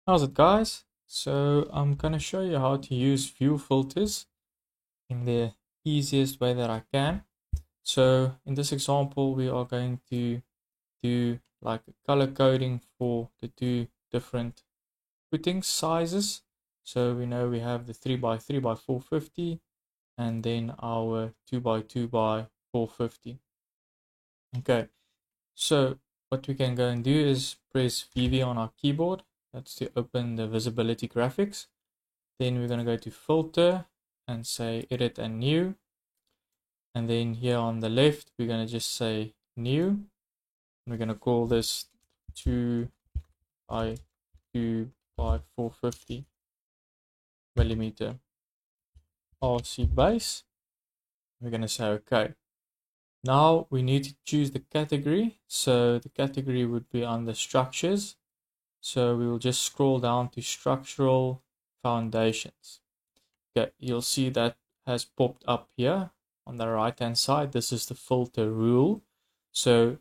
How's it, guys? So I'm gonna show you how to use view filters in the easiest way that I can. So in this example, we are going to do like a color coding for the two different footing sizes. So we know we have the 3x3 by 450 and then our 2x2 by 450. Okay, so what we can go and do is press VV on our keyboard. That's to open the visibility graphics. Then we're going to go to filter and say edit and new. And then here on the left, we're going to just say new. We're going to call this 2 by 2 by 450 millimeter RC base. We're going to say OK. Now we need to choose the category. So the category would be under structures. So we will just scroll down to structural foundations. Okay, you'll see that has popped up here on the right hand side. This is the filter rule. So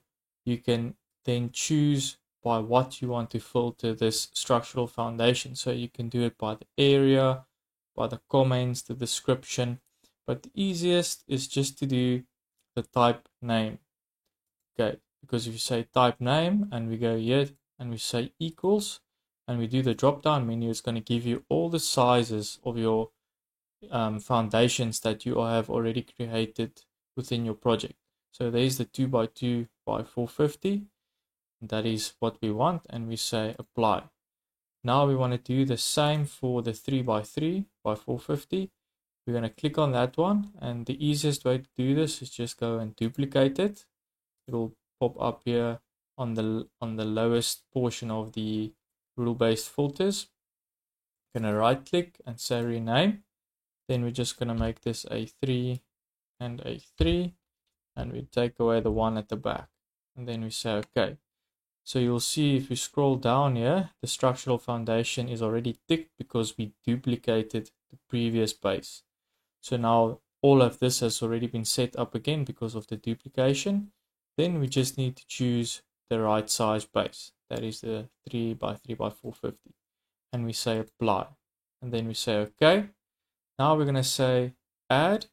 you can then choose by what you want to filter this structural foundation. So you can do it by the area, by the comments, the description. But the easiest is just to do the type name. Okay, because if you say type name and we go here and we say equals and we do the drop down menu, it's going to give you all the sizes of your foundations that you have already created within your project. So there's the 2 by 2 by 450. That is what we want, and we say apply. Now we want to do the same for the 3 by 3 by 450. We're going to click on that one, and the easiest way to do this is just go and duplicate it. It will pop up here on the lowest portion of the rule-based filters. I'm going to right click and say rename. Then we're just going to make this a 3 and a 3, and we take away the 1 at the back, and then we say OK. So you'll see if you scroll down here, the structural foundation is already ticked because we duplicated the previous base. So now all of this has already been set up again because of the duplication. Then we just need to choose the right size base. That is the 3 by 3 by 450. And we say apply. And then we say OK. Now we're going to say add.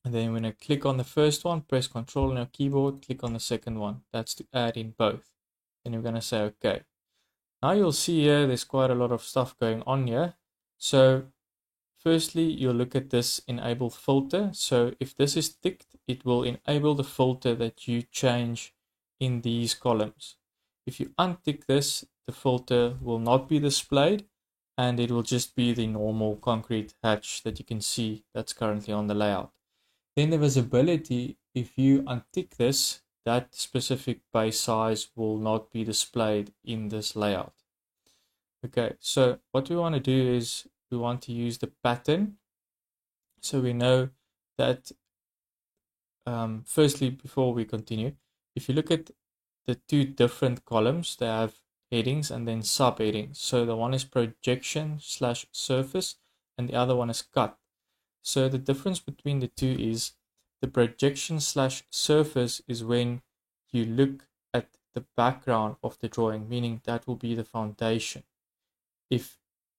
And then we're going to click on the first one, press Control on your keyboard, click on the second one. That's to add in both. Then we're going to say OK. Now you'll see here there's quite a lot of stuff going on here. So firstly, you'll look at this enable filter. So if this is ticked, it will enable the filter that you change in these columns. If you untick this, the filter will not be displayed and it will just be the normal concrete hatch that you can see that's currently on the layout. Then the visibility, if you untick this, that specific base size will not be displayed in this layout. Okay, so what we want to do is we want to use the pattern. So we know that, firstly, before we continue, if you look at the two different columns, they have headings and then subheadings. So the one is projection / surface and the other one is cut. So the difference between the two is the projection / surface is when you look at the background of the drawing, meaning that will be the foundation.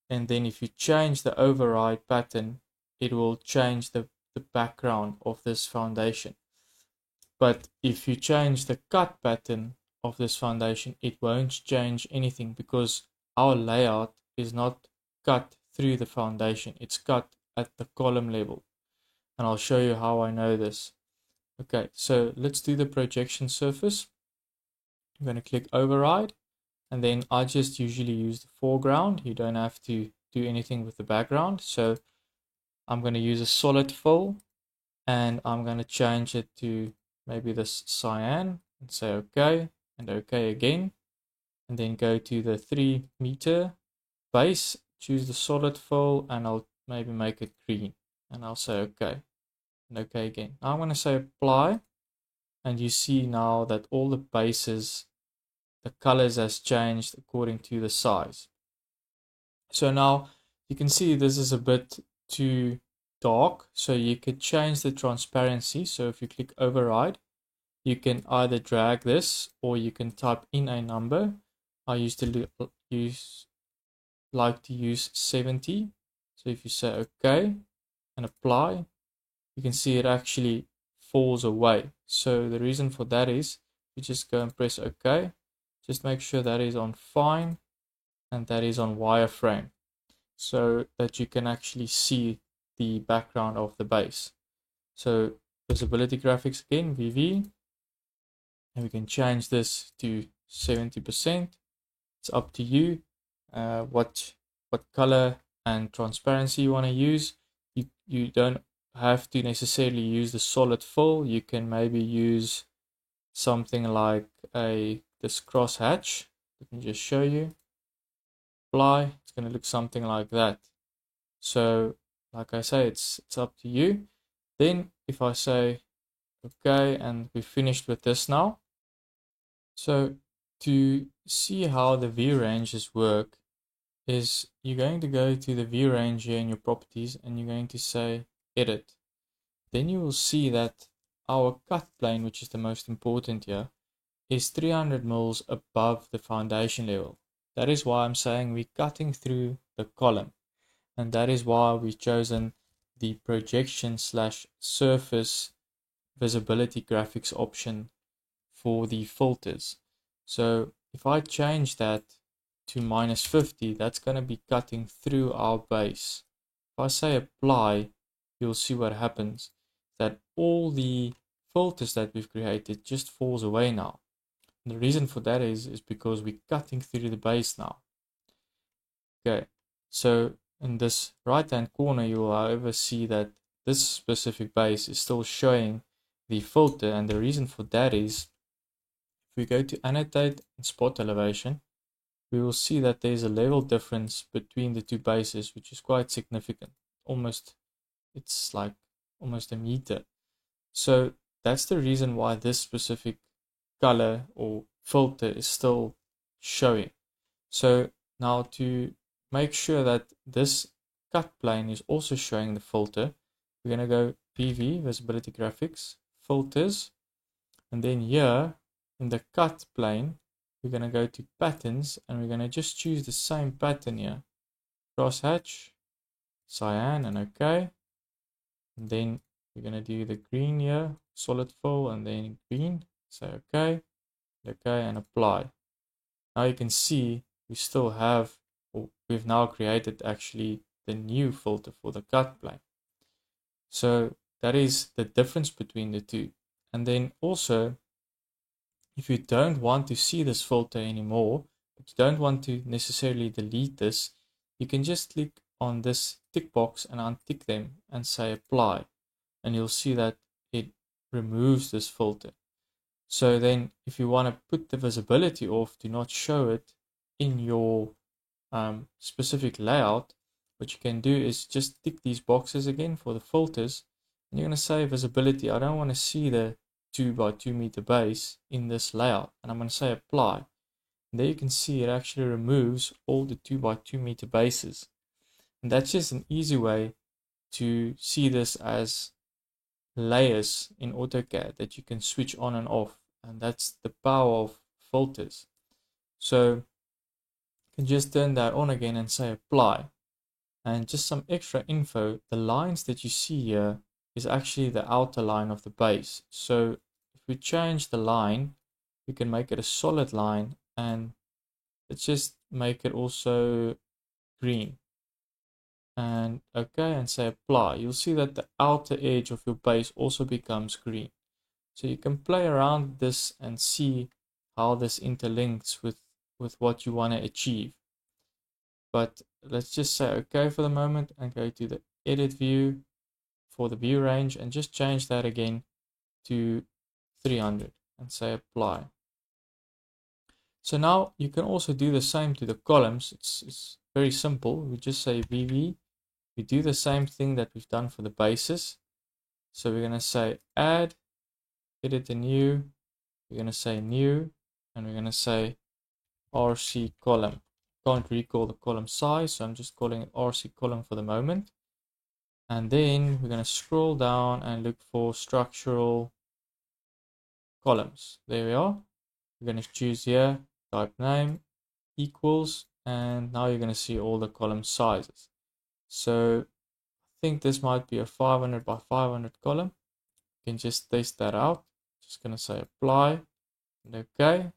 And then if you change the override pattern, it will change the background of this foundation. But if you change the cut pattern of this foundation, it won't change anything because our layout is not cut through the foundation. It's cut at the column level. And I'll show you how I know this. Okay, so let's do the projection surface. I'm going to click override. And then I just usually use the foreground. You don't have to do anything with the background. So I'm going to use a solid fill. And I'm going to change it to maybe this cyan. And say OK. And OK again. And then go to the 3 meter base. Choose the solid fill. And I'll maybe make it green. And I'll say OK. And OK again. Now I'm going to say apply. And you see now that all the bases, the colors has changed according to the size. So now you can see this is a bit too dark. So you could change the transparency. So if you click override, you can either drag this or you can type in a number. I used to like to use 70. So if you say OK and apply, you can see it actually falls away. So the reason for that is you just go and press OK. Just make sure that is on fine and that is on wireframe, so that you can actually see the background of the base. So visibility graphics again, VV, and we can change this to 70%. It's up to you what color and transparency you want to use. You don't have to necessarily use the solid fill. You can maybe use something like this crosshatch. Let me just show you. Apply. It's going to look something like that. So like I say, it's up to you. Then if I say okay, and we're finished with this now. So to see how the view ranges work is you're going to go to the view range here in your properties and you're going to say edit. Then you will see that our cut plane, which is the most important here, is 300 mils above the foundation level. That is why I'm saying we're cutting through the column, and that is why we've chosen the projection / surface visibility graphics option for the filters. So if I change that to -50, that's going to be cutting through our base. If I say apply, you'll see what happens, that all the filters that we've created just falls away now. And the reason for that is because we're cutting through the base now. Okay, so in this right hand corner, you will however see that this specific base is still showing the filter, and the reason for that is if we go to annotate and spot elevation, we will see that there's a level difference between the two bases, which is quite significant. It's like almost a meter. So that's the reason why this specific color or filter is still showing. So now to make sure that this cut plane is also showing the filter, we're going to go VV, visibility graphics, filters, and then here in the cut plane, we're going to go to patterns and we're going to just choose the same pattern here. Crosshatch, cyan, and OK. And then we're going to do the green here, solid fill, and then green. Say OK, and apply. Now you can see we still have, or we've now created actually the new filter for the cut plane. So that is the difference between the two. And then also, if you don't want to see this filter anymore, but you don't want to necessarily delete this, you can just click on this tick box and untick them and say apply. And you'll see that it removes this filter. So then if you want to put the visibility off, do not show it in your specific layout, what you can do is just tick these boxes again for the filters, and you're going to say visibility. I don't want to see the 2 by 2 meter base in this layout, and I'm going to say apply. And there you can see it actually removes all the 2 by 2 meter bases. And that's just an easy way to see this as layers in AutoCAD that you can switch on and off, and that's the power of filters. So you can just turn that on again and say apply. And just some extra info, the lines that you see here is actually the outer line of the base. So if we change the line, we can make it a solid line, and let's just make it also green. And okay, and say apply. You'll see that the outer edge of your base also becomes green. So you can play around with this and see how this interlinks with what you want to achieve. But let's just say okay for the moment and go to the edit view for the view range and just change that again to 300 and say apply. So now you can also do the same to the columns. It's very simple. We just say VV. We do the same thing that we've done for the bases. So we're going to say add, edit a new, we're going to say new, and we're going to say RC column. Can't recall the column size, so I'm just calling it RC column for the moment. And then we're going to scroll down and look for structural columns. There we are. We're going to choose here, type name equals, and now you're going to see all the column sizes. So I think this might be a 500 by 500 column. You can just test that out. Just going to say apply and okay.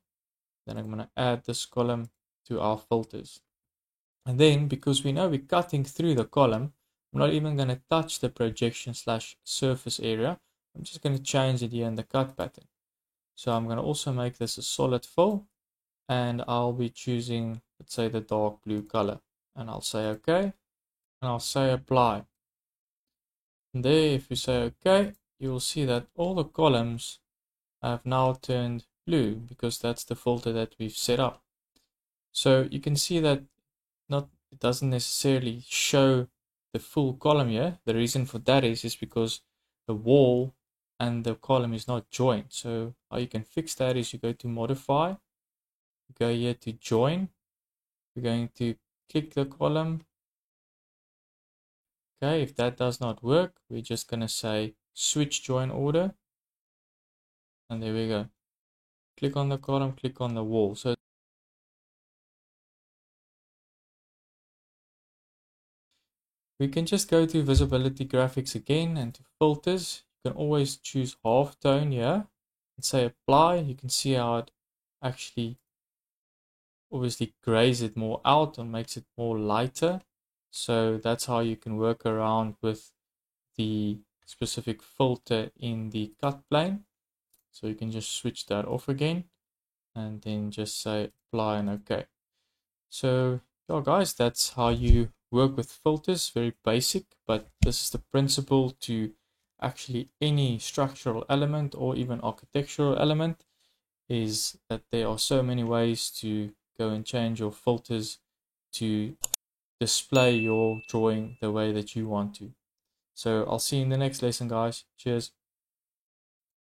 Then I'm going to add this column to our filters. And then because we know we're cutting through the column, I'm not even going to touch the projection / surface area. I'm just going to change it here in the cut pattern. So I'm going to also make this a solid fill, and I'll be choosing, let's say, the dark blue color, and I'll say okay, and I'll say apply. And there, if you say okay, you will see that all the columns have now turned blue because that's the filter that we've set up. So you can see that it doesn't necessarily show the full column here. The reason for that is because the wall and the column is not joined. So how you can fix that is you go to modify, you go here to join, we're going to click the column. Okay, if that does not work, we're just going to say switch join order, and there we go. Click on the column, click on the wall. So we can just go to visibility graphics again and to filters. You can always choose half tone here and say apply. You can see how it actually obviously grays it more out and makes it more lighter. So that's how you can work around with the specific filter in the cut plane. So you can just switch that off again and then just say apply and okay. So yeah, guys, that's how you work with filters. Very basic, but this is the principle to actually any structural element or even architectural element, is that there are so many ways to go and change your filters to display your drawing the way that you want to. So I'll see you in the next lesson, guys. Cheers.